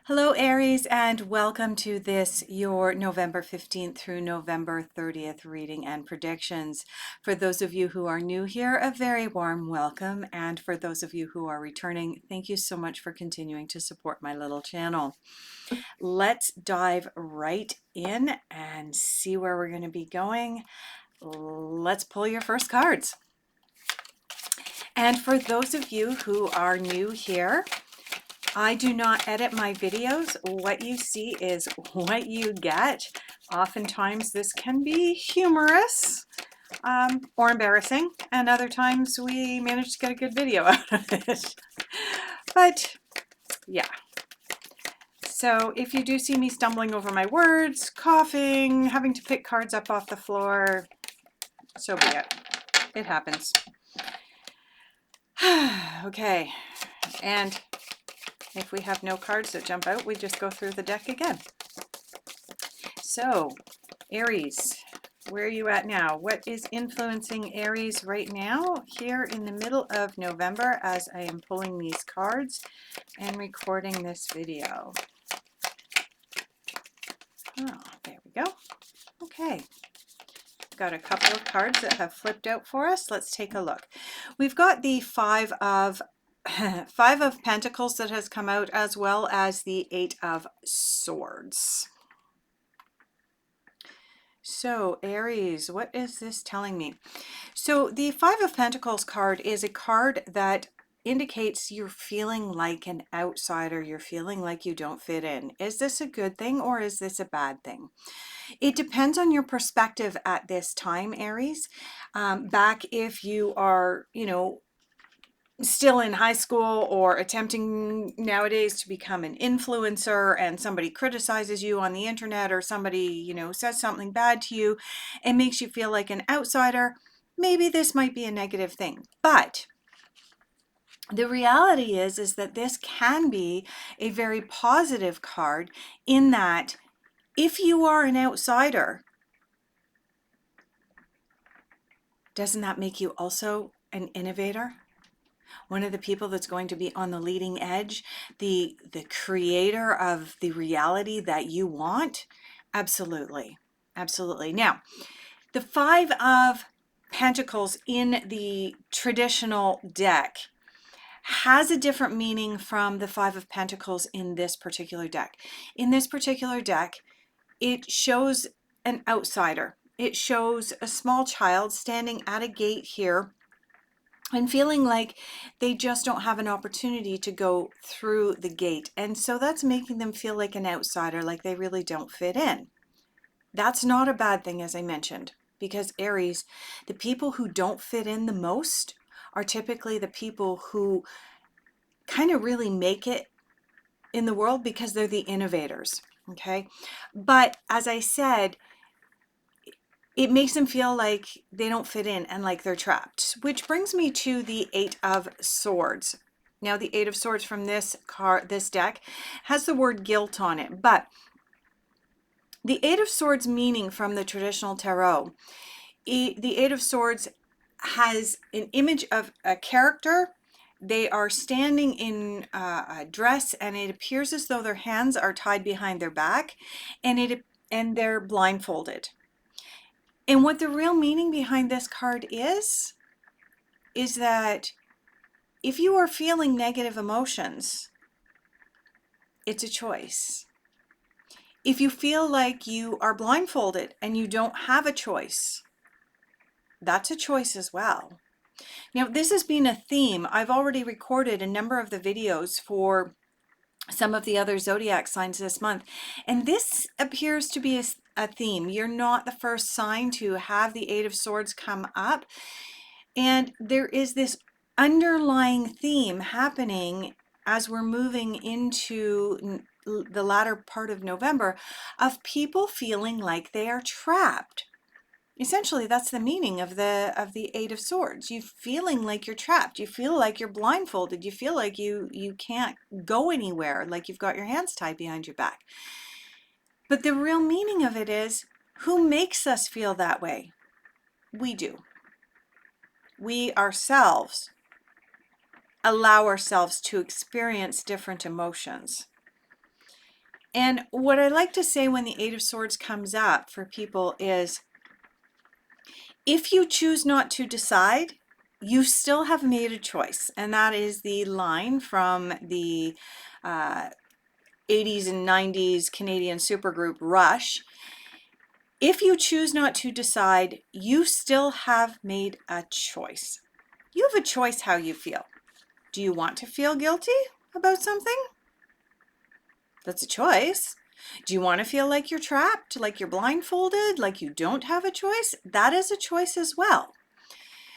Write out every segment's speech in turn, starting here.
Hello Aries, and welcome to this, your November 15th through November 30th reading and predictions. For those of you who are new here, a very warm welcome. And for those of you who are returning, thank you so much for continuing to support my little channel. Let's dive right in and see where we're going to be going. Let's pull your first cards. And for those of you who are new here, I do not edit my videos. What you see is what you get. Oftentimes this can be humorous or embarrassing, and other times we manage to get a good video out of it. But yeah, so if you do see me stumbling over my words, coughing, having to pick cards up off the floor, so be it. It happens. Okay, and if we have no cards that jump out, we just go through the deck again. So, Aries, where are you at now? What is influencing Aries right now, here in the middle of November, as I am pulling these cards and recording this video? Oh, there we go. Okay. Got a couple of cards that have flipped out for us. Let's take a look. We've got the Five of Pentacles that has come out, as well as the Eight of Swords. So Aries, what is this telling me? So the Five of Pentacles card is a card that indicates you're feeling like an outsider. You're feeling like you don't fit in. Is this a good thing or is this a bad thing? It depends on your perspective at this time, Aries. Back if you are, still in high school or attempting nowadays to become an influencer, and somebody criticizes you on the internet, or somebody, says something bad to you and makes you feel like an outsider, maybe this might be a negative thing. But the reality is that this can be a very positive card, in that if you are an outsider, doesn't that make you also an innovator? One of the people that's going to be on the leading edge, the creator of the reality that you want? Absolutely. Absolutely. Now, the Five of Pentacles in the traditional deck has a different meaning from the Five of Pentacles in this particular deck. In this particular deck, it shows an outsider. It shows a small child standing at a gate here and feeling like they just don't have an opportunity to go through the gate. And so that's making them feel like an outsider, like they really don't fit in. That's not a bad thing, as I mentioned, because Aries, the people who don't fit in the most are typically the people who kind of really make it in the world, because they're the innovators. Okay. But as I said, it makes them feel like they don't fit in and like they're trapped, which brings me to the Eight of Swords. Now, the Eight of Swords from this deck has the word guilt on it, but the Eight of Swords meaning from the traditional tarot, the Eight of Swords has an image of a character. They are standing in a dress, and it appears as though their hands are tied behind their back, and they're blindfolded. And what the real meaning behind this card is that if you are feeling negative emotions, it's a choice. If you feel like you are blindfolded and you don't have a choice, that's a choice as well. Now, this has been a theme. I've already recorded a number of the videos for some of the other zodiac signs this month, and this appears to be a theme. You're not the first sign to have the Eight of Swords come up, and there is this underlying theme happening as we're moving into the latter part of November, of people feeling like they are trapped. Essentially, that's the meaning of the Eight of Swords. You feeling like you're trapped. You feel like you're blindfolded. You feel like you can't go anywhere, like you've got your hands tied behind your back. But the real meaning of it is, who makes us feel that way? We do. We ourselves allow ourselves to experience different emotions. And what I like to say when the Eight of Swords comes up for people is, if you choose not to decide, you still have made a choice. And that is the line from the 80s and 90s Canadian supergroup Rush. If you choose not to decide, you still have made a choice. You have a choice how you feel. Do you want to feel guilty about something? That's a choice. Do you want to feel like you're trapped, like you're blindfolded, like you don't have a choice? That is a choice as well.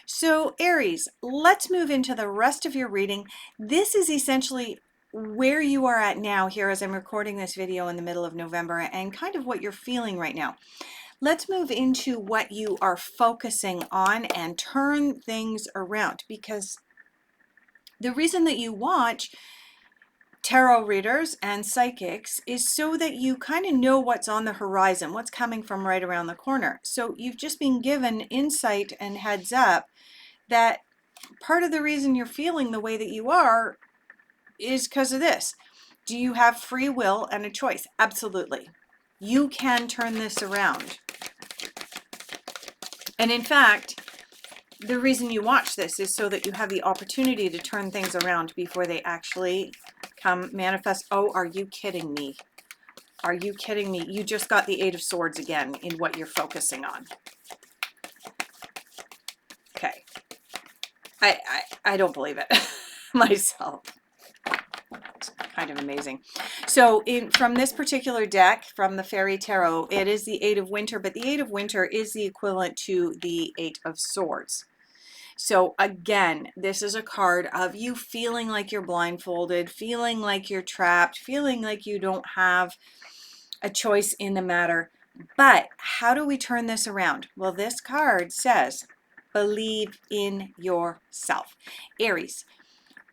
So Aries, let's move into the rest of your reading. This is essentially where you are at now here as I'm recording this video in the middle of November and kind of what you're feeling right now. Let's move into what you are focusing on and turn things around, because the reason that you watch tarot readers and psychics is so that you kind of know what's on the horizon, what's coming from right around the corner. So you've just been given insight and heads up that part of the reason you're feeling the way that you are is because of this. Do you have free will and a choice? Absolutely. You can turn this around. And in fact, the reason you watch this is so that you have the opportunity to turn things around before they actually come manifest. Oh, are you kidding me? Are you kidding me? You just got the Eight of Swords again in what you're focusing on. Okay. I don't believe it myself. It's kind of amazing. So from this particular deck, from the Fairy Tarot, it is the Eight of Winter, but the Eight of Winter is the equivalent to the Eight of Swords. So again, this is a card of you feeling like you're blindfolded, feeling like you're trapped, feeling like you don't have a choice in the matter. But how do we turn this around? Well, this card says, believe in yourself. Aries,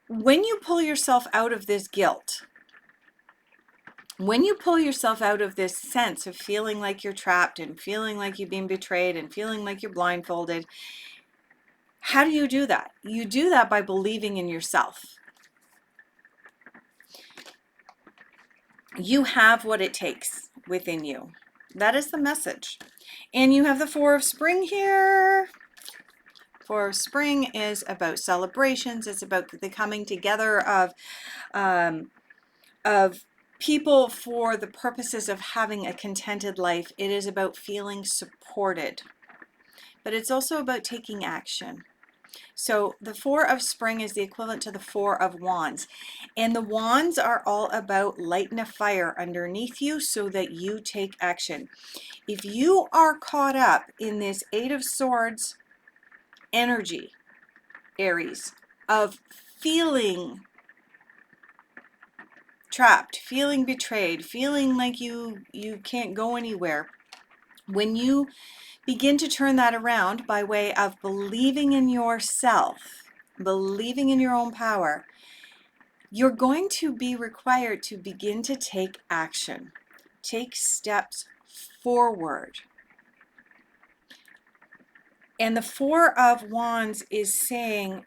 when you pull yourself out of this guilt, when you pull yourself out of this sense of feeling like you're trapped and feeling like you've been betrayed and feeling like you're blindfolded, how do you do that? You do that by believing in yourself. You have what it takes within you. That is the message. And you have the Four of Spring here. Four of Spring is about celebrations. It's about the coming together of people for the purposes of having a contented life. It is about feeling supported. But it's also about taking action. So the Four of Spring is the equivalent to the Four of Wands. And the wands are all about lighting a fire underneath you so that you take action. If you are caught up in this Eight of Swords energy, Aries, of feeling trapped, feeling betrayed, feeling like you can't go anywhere, when you begin to turn that around by way of believing in yourself, believing in your own power, you're going to be required to begin to take action, take steps forward. And the Four of Wands is saying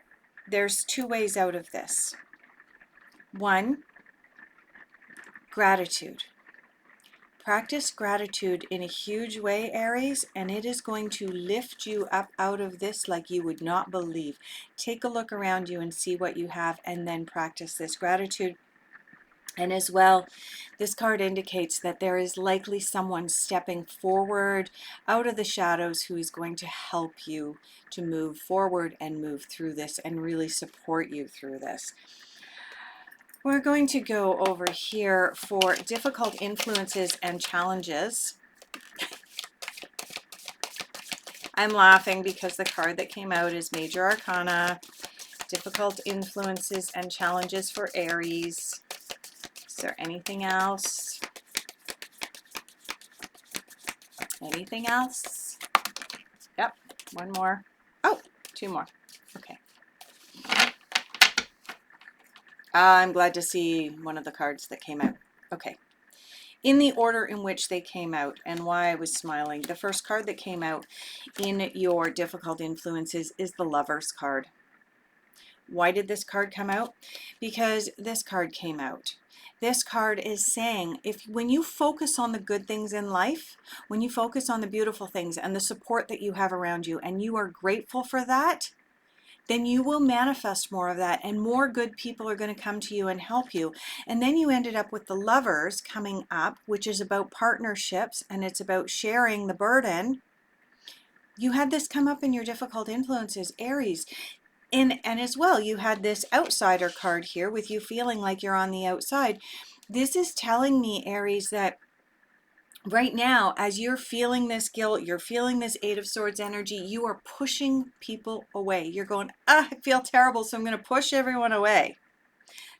there's two ways out of this. One, gratitude. Practice gratitude in a huge way, Aries, and it is going to lift you up out of this like you would not believe. Take a look around you and see what you have, and then practice this gratitude. And as well, this card indicates that there is likely someone stepping forward out of the shadows who is going to help you to move forward and move through this and really support you through this. We're going to go over here for difficult influences and challenges. I'm laughing because the card that came out is Major Arcana, difficult influences and challenges for Aries. Is there anything else? Anything else? Yep, one more. Oh, two more. Okay. I'm glad to see one of the cards that came out. Okay. In the order in which they came out and why I was smiling, the first card that came out in your difficult influences is the Lover's card. Why did this card come out? Because this card came out. This card is saying, when you focus on the good things in life, when you focus on the beautiful things and the support that you have around you, and you are grateful for that, then you will manifest more of that, and more good people are going to come to you and help you. And then you ended up with the Lovers coming up, which is about partnerships, and it's about sharing the burden. You had this come up in your difficult influences, Aries. And as well, you had this outsider card here with you feeling like you're on the outside. This is telling me, Aries, that right now, as you're feeling this guilt, you're feeling this Eight of Swords energy, you are pushing people away. You're going, I feel terrible, so I'm going to push everyone away.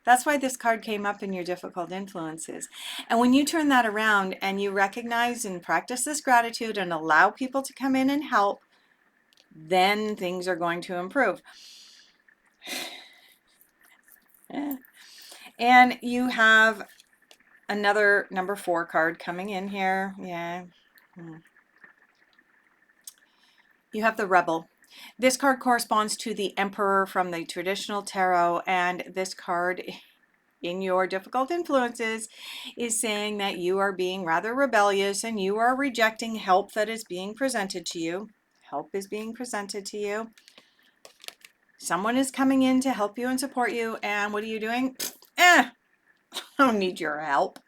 That's why this card came up in your difficult influences. And when you turn that around and you recognize and practice this gratitude and allow people to come in and help, then things are going to improve. And you have another number 4 card coming in here. Yeah. You have the Rebel. This card corresponds to the Emperor from the traditional tarot, and this card in your difficult influences is saying that you are being rather rebellious and you are rejecting help that is being presented to you. Help is being presented to you. Someone is coming in to help you and support you, and what are you doing? I don't need your help.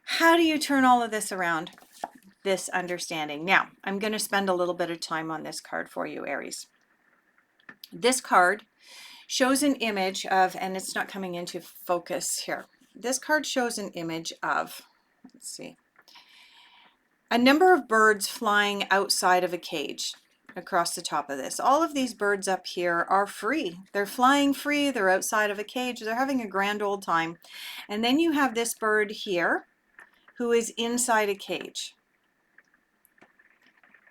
How do you turn all of this around? This understanding. Now, I'm going to spend a little bit of time on this card for you, Aries. This card shows an image of, and it's not coming into focus here. This card shows an image of, let's see, a number of birds flying outside of a cage across the top of this. All of these birds up here are free. They're flying free. They're outside of a cage. They're having a grand old time. And then you have this bird here who is inside a cage.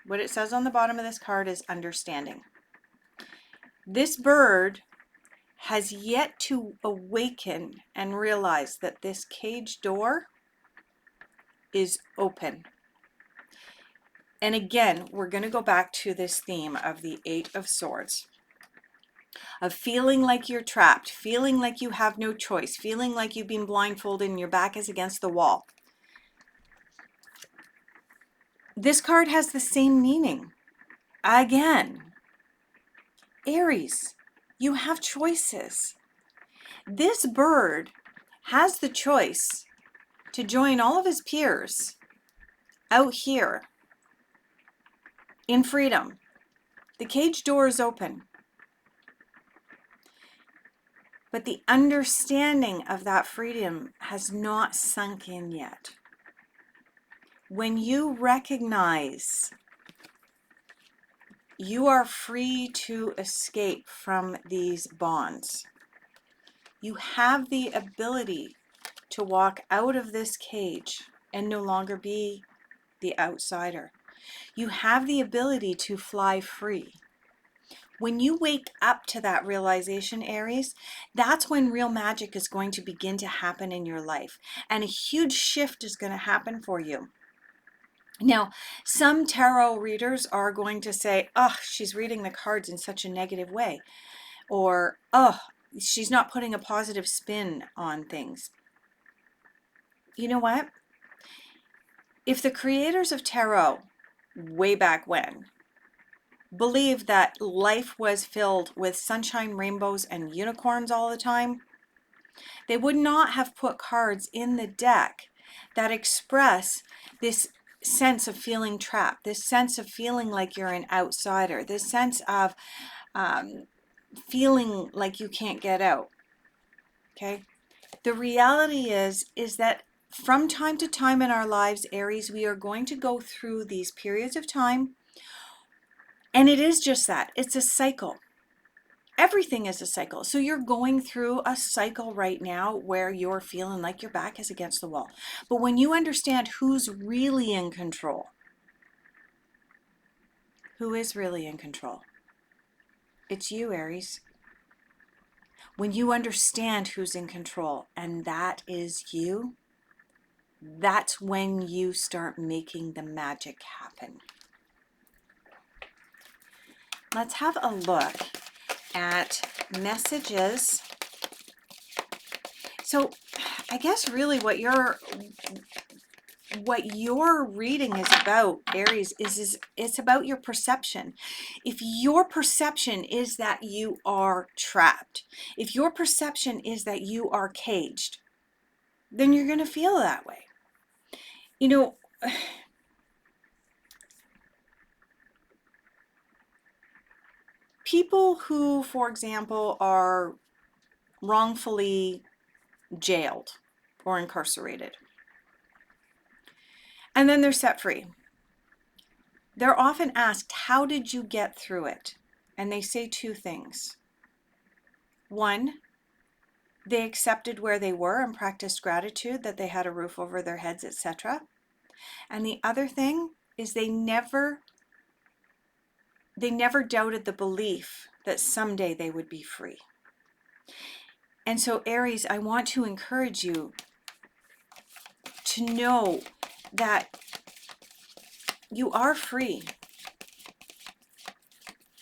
What it says on the bottom of this card is understanding. This bird has yet to awaken and realize that this cage door is open. And again, we're going to go back to this theme of the Eight of Swords, of feeling like you're trapped, feeling like you have no choice, feeling like you've been blindfolded and your back is against the wall. This card has the same meaning. Again, Aries, you have choices. This bird has the choice to join all of his peers out here in freedom. The cage door is open. But the understanding of that freedom has not sunk in yet. When you recognize you are free to escape from these bonds, you have the ability to walk out of this cage and no longer be the outsider. You have the ability to fly free. When you wake up to that realization, Aries, that's when real magic is going to begin to happen in your life. And a huge shift is going to happen for you. Now, some tarot readers are going to say, oh, she's reading the cards in such a negative way. Or, oh, she's not putting a positive spin on things. You know what? If the creators of tarot, way back when, believed that life was filled with sunshine, rainbows, and unicorns all the time, they would not have put cards in the deck that express this sense of feeling trapped, this sense of feeling like you're an outsider, this sense of feeling like you can't get out. Okay? The reality is that from time to time in our lives, Aries, we are going to go through these periods of time. And it is just that. It's a cycle. Everything is a cycle. So you're going through a cycle right now where you're feeling like your back is against the wall. But when you understand who's really in control, who is really in control? It's you, Aries. When you understand who's in control, and that is you, that's when you start making the magic happen. Let's have a look at messages So I guess really what your reading is about, Aries, is it's about your perception. If your perception is that you are trapped, if your perception is that you are caged, then you're going to feel that way. You know, people who, for example, are wrongfully jailed or incarcerated, and then they're set free. They're often asked, how did you get through it? And they say two things. One, they accepted where they were and practiced gratitude that they had a roof over their heads, etc. And the other thing is they never doubted the belief that someday they would be free. And so, Aries, I want to encourage you to know that you are free.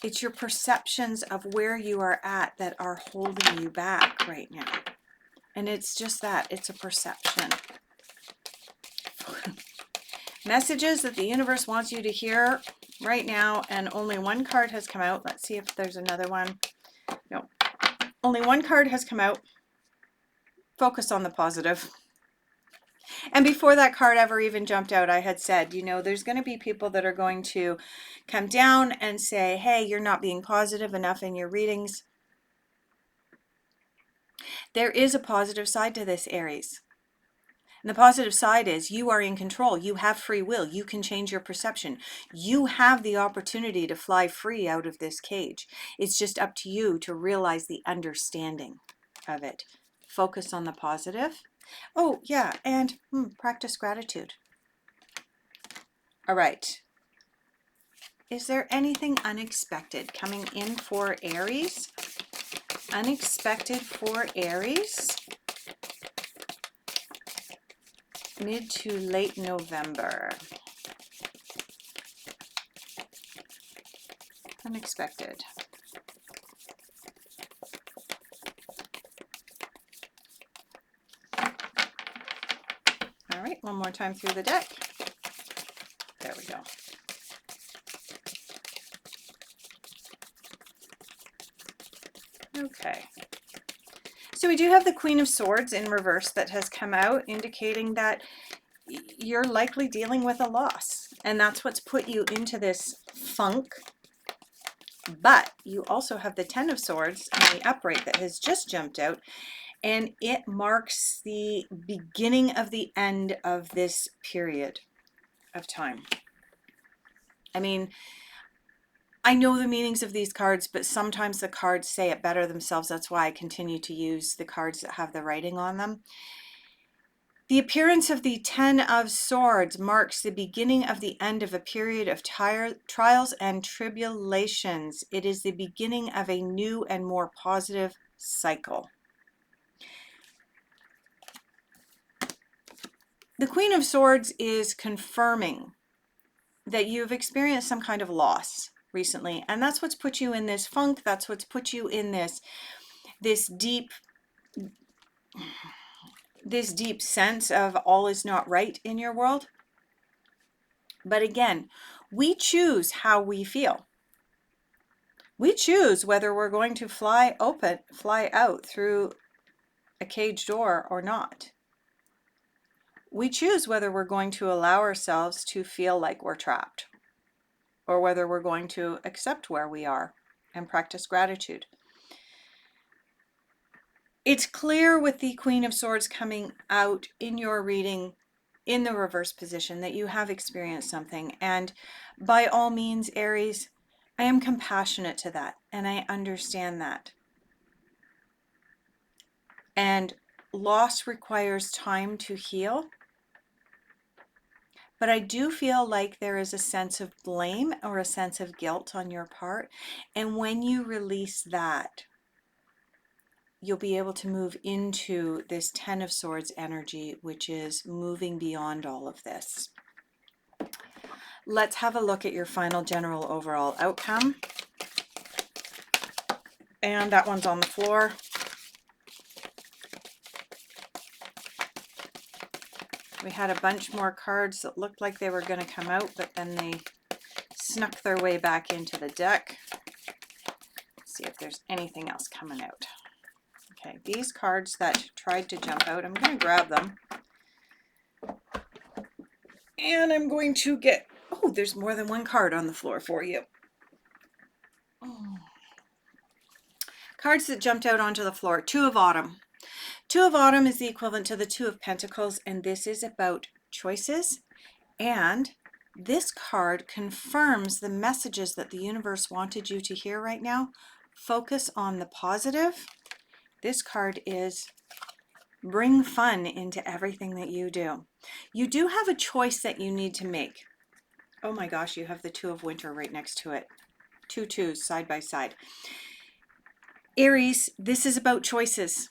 It's your perceptions of where you are at that are holding you back right now. And it's just that, it's a perception. Messages that the universe wants you to hear right now, and only one card has come out. Let's see if there's another one. No, only one card has come out. Focus on the positive. And before that card ever even jumped out, I had said, you know, there's going to be people that are going to come down and say, hey, you're not being positive enough in your readings. There is a positive side to this, Aries. And the positive side is you are in control. You have free will. You can change your perception. You have the opportunity to fly free out of this cage. It's just up to you to realize the understanding of it. Focus on the positive. Oh, yeah, and practice gratitude. All right. Is there anything unexpected coming in for Aries? Unexpected for Aries? Mid to late November. Unexpected. All right, one more time through the deck. There we go. Okay. So we do have the Queen of Swords in reverse that has come out, indicating that you're likely dealing with a loss. And that's what's put you into this funk. But you also have the Ten of Swords in the upright that has just jumped out. And it marks the beginning of the end of this period of time. I mean, I know the meanings of these cards, but sometimes the cards say it better themselves. That's why I continue to use the cards that have the writing on them. The appearance of the Ten of Swords marks the beginning of the end of a period of trials and tribulations. It is the beginning of a new and more positive cycle. The Queen of Swords is confirming that you've experienced some kind of loss recently, and that's what's put you in this funk. That's what's put you in this deep sense of all is not right in your world. But again, we choose how we feel. We choose whether we're going to fly out through a cage door or not. We choose whether we're going to allow ourselves to feel like we're trapped, or whether we're going to accept where we are and practice gratitude. It's clear with the Queen of Swords coming out in your reading in the reverse position that you have experienced something. And by all means, Aries, I am compassionate to that, and I understand that. And loss requires time to heal. But I do feel like there is a sense of blame or a sense of guilt on your part. And when you release that, you'll be able to move into this Ten of Swords energy, which is moving beyond all of this. Let's have a look at your final general overall outcome. And that one's on the floor. We had a bunch more cards that looked like they were going to come out, but then they snuck their way back into the deck. Let's see if there's anything else coming out. Okay, these cards that tried to jump out, I'm going to grab them. And I'm going to get, oh, there's more than one card on the floor for you. Oh. Cards that jumped out onto the floor. Two of Autumn. Two of Autumn is the equivalent to the Two of Pentacles, and this is about choices. And this card confirms the messages that the universe wanted you to hear right now. Focus on the positive. This card is bring fun into everything that you do. You do have a choice that you need to make. Oh my gosh, you have the Two of Winter right next to it. Two twos side by side. Aries, this is about choices.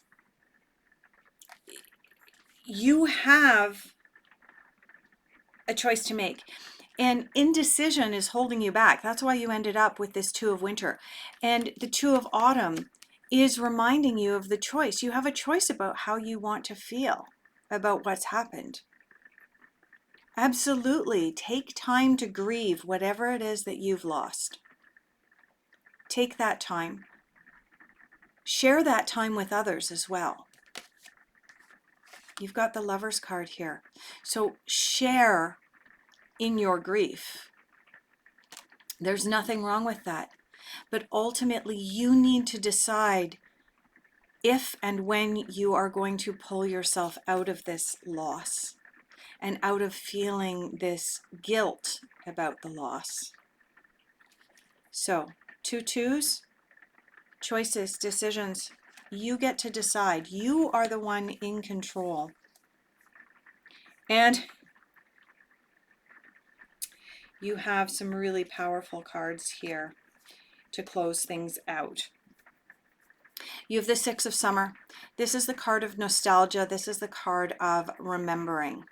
You have a choice to make. And indecision is holding you back. That's why you ended up with this Two of Winter. And the Two of Autumn is reminding you of the choice. You have a choice about how you want to feel about what's happened. Absolutely. Take time to grieve whatever it is that you've lost. Take that time. Share that time with others as well. You've got the Lover's card here. So share in your grief. There's nothing wrong with that. But ultimately, you need to decide if and when you are going to pull yourself out of this loss and out of feeling this guilt about the loss. So, two twos, choices, decisions. You get to decide. You are the one in control. And you have some really powerful cards here to close things out. You have the Six of Summer. This is the card of nostalgia. This is the card of remembering.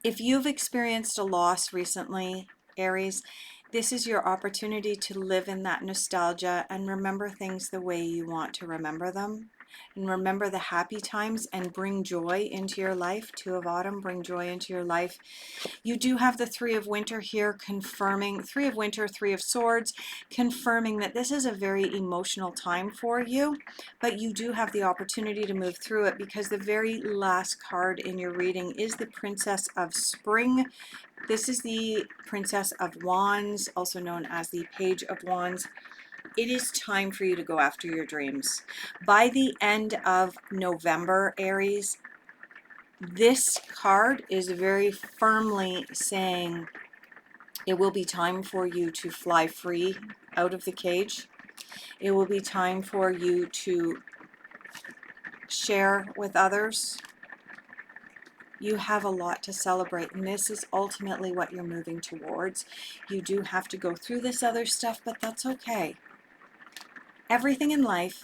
If you've experienced a loss recently, Aries, this is your opportunity to live in that nostalgia and remember things the way you want to remember them. And remember the happy times and bring joy into your life. Two of Autumn, bring joy into your life. You do have the Three of Winter here confirming, Three of Winter, Three of Swords, confirming that this is a very emotional time for you, but you do have the opportunity to move through it because the very last card in your reading is the Princess of Spring. This is the Princess of Wands, also known as the Page of Wands. It is time for you to go after your dreams. By the end of November, Aries, this card is very firmly saying it will be time for you to fly free out of the cage. It will be time for you to share with others. You have a lot to celebrate, and this is ultimately what you're moving towards. You do have to go through this other stuff, but that's okay. Everything in life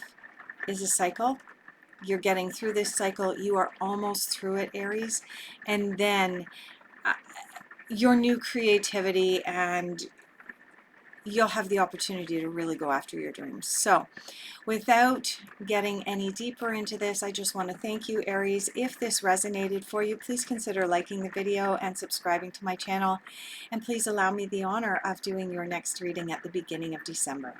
is a cycle. You're getting through this cycle. You are almost through it, Aries. And then your new creativity, and you'll have the opportunity to really go after your dreams. So without getting any deeper into this, I just want to thank you, Aries. If this resonated for you, please consider liking the video and subscribing to my channel. And please allow me the honor of doing your next reading at the beginning of December.